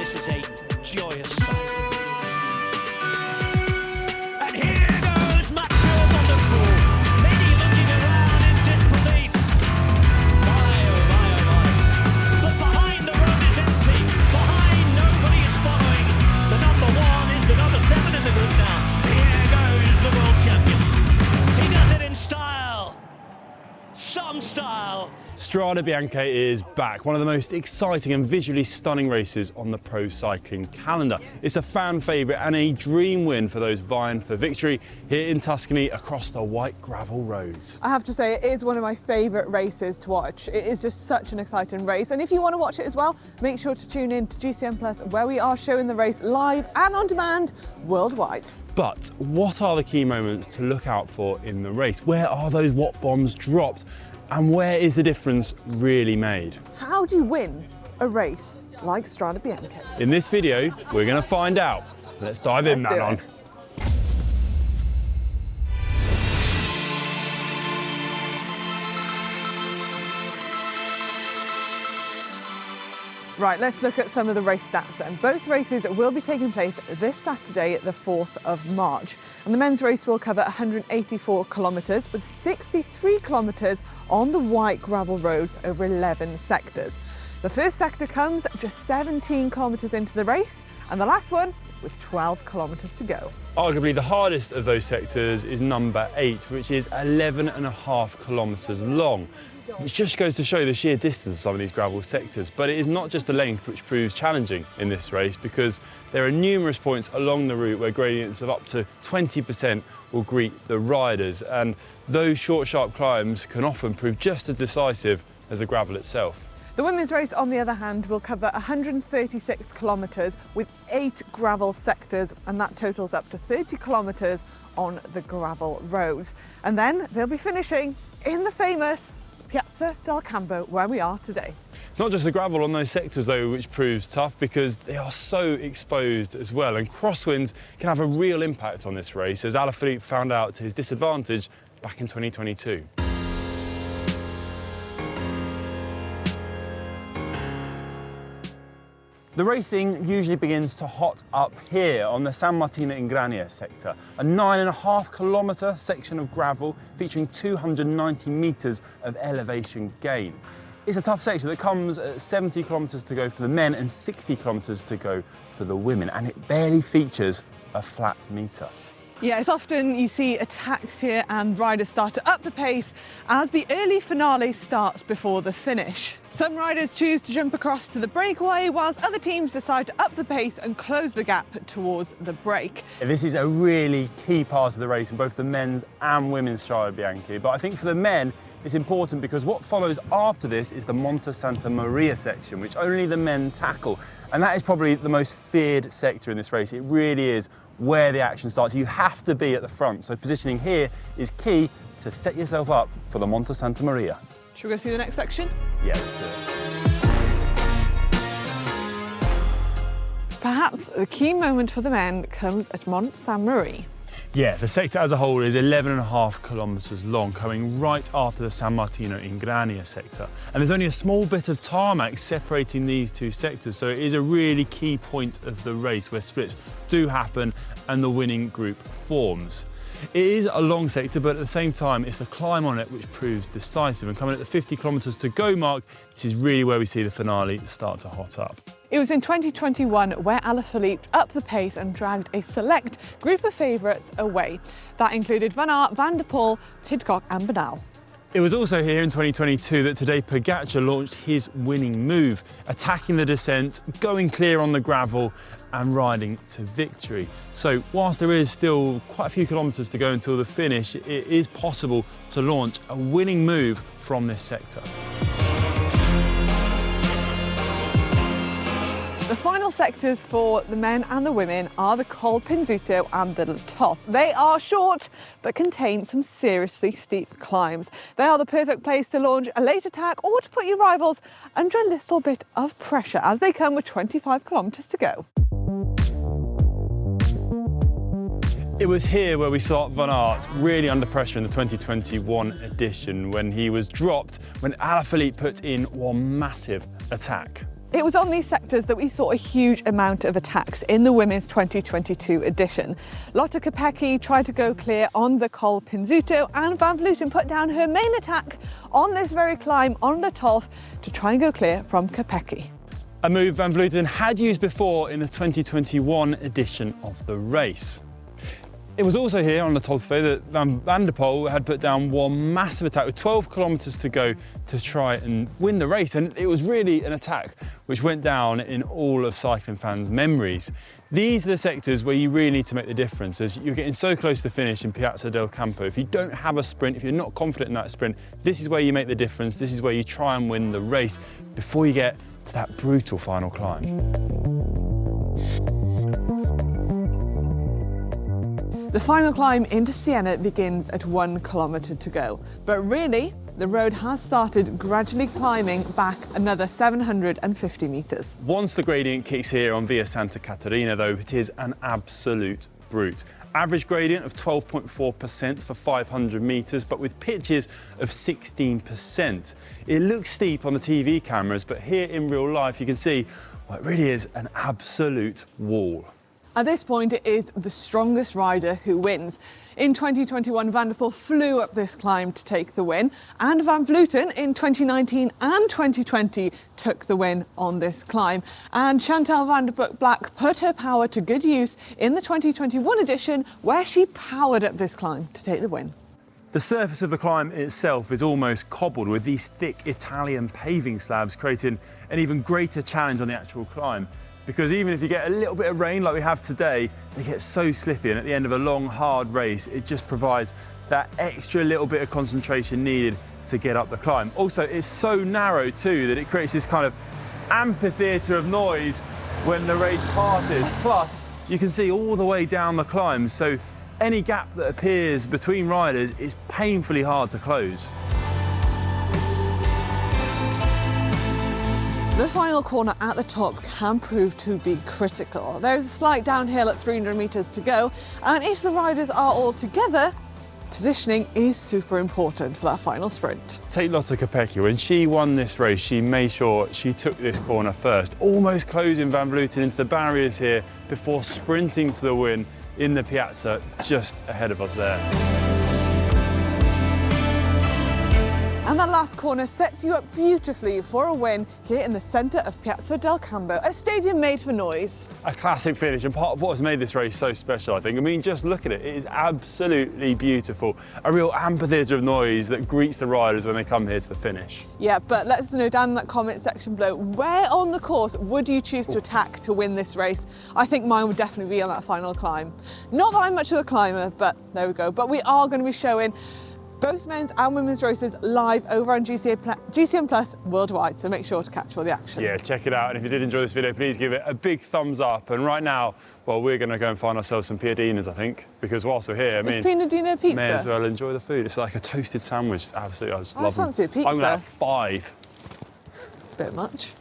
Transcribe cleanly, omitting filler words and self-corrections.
This is a joyous sight. And here goes Mathieu van der Poel. Many looking around in disbelief. My, oh my, oh my. But behind the road is empty. Behind nobody is following. The number 1 is the number 7 in the group now. Here goes the world champion. He does it in style. Some style. Strade Bianche is back, one of the most exciting and visually stunning races on the pro cycling calendar. It's a fan favourite and a dream win for those vying for victory here in Tuscany across the white gravel roads. I have to say, it is one of my favourite races to watch. It is just such an exciting race, and if you want to watch it as well, make sure to tune in to GCN Plus, where we are showing the race live and on demand worldwide. But what are the key moments to look out for in the race? Where are those watt bombs dropped? And where is the difference really made? How do you win a race like Strade Bianche? In this video, we're going to find out. Let's dive in, Manon. Right, let's look at some of the race stats then. Both races will be taking place this Saturday, the 4th of March. And the men's race will cover 184 kilometres with 63 kilometres on the white gravel roads over 11 sectors. The first sector comes just 17 kilometres into the race, and the last one with 12 kilometres to go. Arguably the hardest of those sectors is number 8, which is 11.5 kilometres long, which just goes to show the sheer distance of some of these gravel sectors. But it is not just the length which proves challenging in this race, because there are numerous points along the route where gradients of up to 20% will greet the riders, and those short, sharp climbs can often prove just as decisive as the gravel itself. The women's race, on the other hand, will cover 136 kilometres with 8 gravel sectors, and that totals up to 30 kilometres on the gravel roads. And then they'll be finishing in the famous Piazza del Campo, where we are today. It's not just the gravel on those sectors though which proves tough, because they are so exposed as well, and crosswinds can have a real impact on this race, as Alaphilippe found out to his disadvantage back in 2022. The racing usually begins to hot up here on the Martina Ingrania sector, a 9.5 kilometre section of gravel featuring 290 metres of elevation gain. It's a tough section that comes at 70 kilometres to go for the men and 60 kilometres to go for the women, and it barely features a flat metre. Yeah, it's often you see attacks here and riders start to up the pace as the early finale starts before the finish. Some riders choose to jump across to the breakaway, whilst other teams decide to up the pace and close the gap towards the break. This is a really key part of the race in both the men's and women's Strade Bianche, but I think for the men it's important because what follows after this is the Monte Santa Maria section, which only the men tackle, and that is probably the most feared sector in this race. It really is where the action starts. You have to be at the front, so positioning here is key to set yourself up for the Monte Santa Maria. Should we go see the next section? Yeah, let's do it. Perhaps the key moment for the men comes at Mont Saint-Marie. Yeah, the sector as a whole is 11.5 kilometres long, coming right after the San Martino Ingrania sector. And there's only a small bit of tarmac separating these two sectors, so it is a really key point of the race where splits do happen and the winning group forms. It is a long sector, but at the same time, it's the climb on it which proves decisive. And coming at the 50 kilometres to go mark, this is really where we see the finale start to hot up. It was in 2021 where Alaphilippe upped the pace and dragged a select group of favourites away. That included Van Aert, Van der Poel, Pidcock and Bernal. It was also here in 2022 that Tadej Pogačar launched his winning move, attacking the descent, going clear on the gravel and riding to victory. So whilst there is still quite a few kilometres to go until the finish, it is possible to launch a winning move from this sector. The final sectors for the men and the women are the Col Pinzuto and the Le Toth. They are short, but contain some seriously steep climbs. They are the perfect place to launch a late attack or to put your rivals under a little bit of pressure, as they come with 25 kilometres to go. It was here where we saw Van Aert really under pressure in the 2021 edition, when he was dropped when Alaphilippe put in one massive attack. It was on these sectors that we saw a huge amount of attacks in the women's 2022 edition. Lotte Kopecky tried to go clear on the Col Pinzuto, and Van Vleuten put down her main attack on this very climb on the Tolf to try and go clear from Kopecky. A move Van Vleuten had used before in the 2021 edition of the race. It was also here on the Tolfe that Van der Poel had put down one massive attack with 12 kilometres to go to try and win the race, and it was really an attack which went down in all of cycling fans' memories. These are the sectors where you really need to make the difference, as you're getting so close to the finish in Piazza del Campo. If you don't have a sprint, if you're not confident in that sprint, this is where you make the difference. This is where you try and win the race before you get to that brutal final climb. The final climb into Siena begins at 1 kilometre to go, but really the road has started gradually climbing back another 750 metres. Once the gradient kicks here on Via Santa Caterina though, it is an absolute brute. Average gradient of 12.4% for 500 metres, but with pitches of 16%. It looks steep on the TV cameras, but here in real life you can see, well, it really is an absolute wall. At this point, it is the strongest rider who wins. In 2021, Van der Poel flew up this climb to take the win, and Van Vleuten in 2019 and 2020 took the win on this climb. And Chantal van der Black put her power to good use in the 2021 edition, where she powered up this climb to take the win. The surface of the climb itself is almost cobbled with these thick Italian paving slabs, creating an even greater challenge on the actual climb. Because even if you get a little bit of rain like we have today, they get so slippy, and at the end of a long, hard race, it just provides that extra little bit of concentration needed to get up the climb. Also, it's so narrow too that it creates this kind of amphitheatre of noise when the race passes. Plus, you can see all the way down the climb, so any gap that appears between riders is painfully hard to close. The final corner at the top can prove to be critical. There's a slight downhill at 300 metres to go, and if the riders are all together, positioning is super important for that final sprint. Take Lotte Kopecky. When she won this race, she made sure she took this corner first, almost closing Van Vleuten into the barriers here before sprinting to the win in the Piazza just ahead of us there. And that last corner sets you up beautifully for a win here in the centre of Piazza del Campo, a stadium made for noise. A classic finish, and part of what has made this race so special, I think. I mean, just look at it. It is absolutely beautiful. A real amphitheatre of noise that greets the riders when they come here to the finish. Yeah, but let us know down in that comment section below, where on the course would you choose to attack to win this race? I think mine would definitely be on that final climb. Not that I'm much of a climber, but there we go. But we are going to be showing both men's and women's races live over on GCN Plus worldwide, so make sure to catch all the action. Yeah, check it out, and if you did enjoy this video, please give it a big thumbs up. And right now, well, we're going to go and find ourselves some piadinas, I think, because whilst we're here, I mean, piadina pizza? May as well enjoy the food. It's like a toasted sandwich. It's absolutely, I just love them. I fancy a pizza. I'm going to have 5. Bit much.